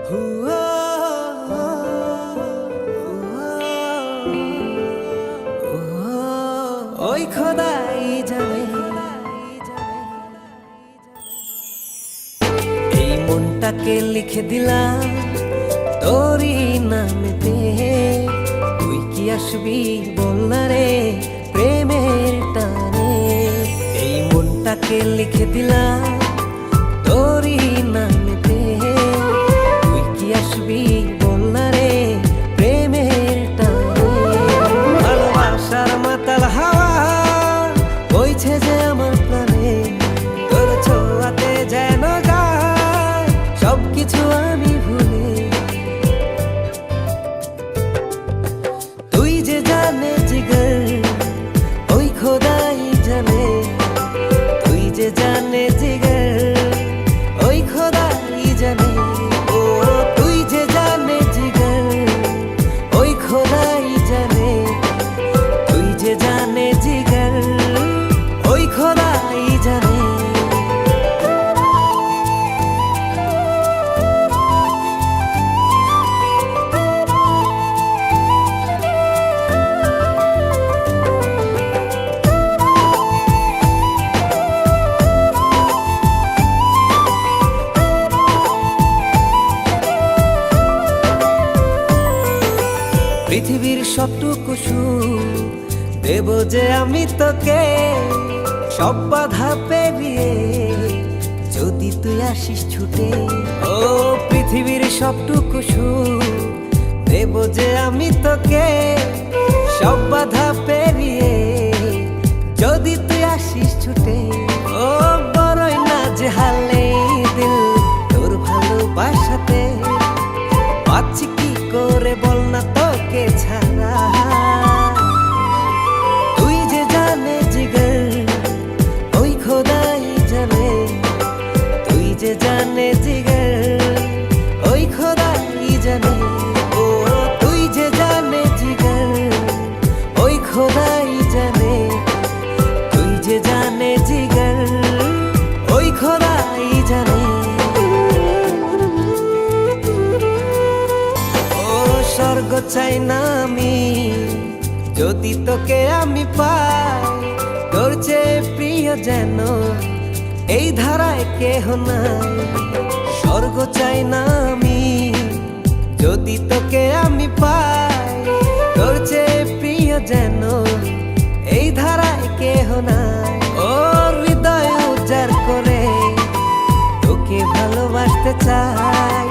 ওই খোদাই জানে এই মনটাকে লিখে দিলাম তোরই নামেতে। তুই কি আসবি বল না রে প্রেমের টানে। এই মনটাকে লিখে দিলাম তোরই নামেতে। তুই কি আসবি বল না রে প্রেমের টানে। ভালোবাসার মাতাল হাওয়া বইছে যে আমার প্রাণে। তোর ছোঁয়াতে যেন যায় সবকিছু আমি ভুলে। তুই যে জানে জিগর ওই খোদাই জানে। তুই যে জানে জিগর ওই খোদাই জানে। ও তুই যে জানে জিগর ওই খোদাই জানে। তুই যে জানে জিগর ওই খোদাই জানে। পৃথিবীর সবটুকু সুখ দেব যে আমি তোকে। সব বাধা পেরিয়ে যদি তুই আসিস ছুটে। ও পৃথিবীর সবটুকু সুখ দেব যে আমি তোকে। সব বাধা পেরিয়ে যদি তুই আসিস ছুটে। ও বড়ই না যে হালে দিল তোর ভালোবাসাতে। পাচ্ছি কি করে বল না তোকে ছাড়া। তুই যে জানে জিগর ওই খোদাই জানে। তুই যে জানে জিগর ওই খোদাই জানে। ও তুই যে জানে জিগর ওই খোদাই জানে। তুই যে জানে জিগর ওই খোদাই জানে। স্বর্গ চাই না আমি যদি তোকে আমি পাই। তোর চেয়ে প্রিয় যেন এই ধারায় কেহ নাই। স্বর্গ চাই না আমি যদি তোকে আমি পাই। তোর চেয়ে প্রিয় যেন এই ধারায় কেহ নাই। ও হৃদয় উজাড় করে তোকে ভালোবাসতে চাই।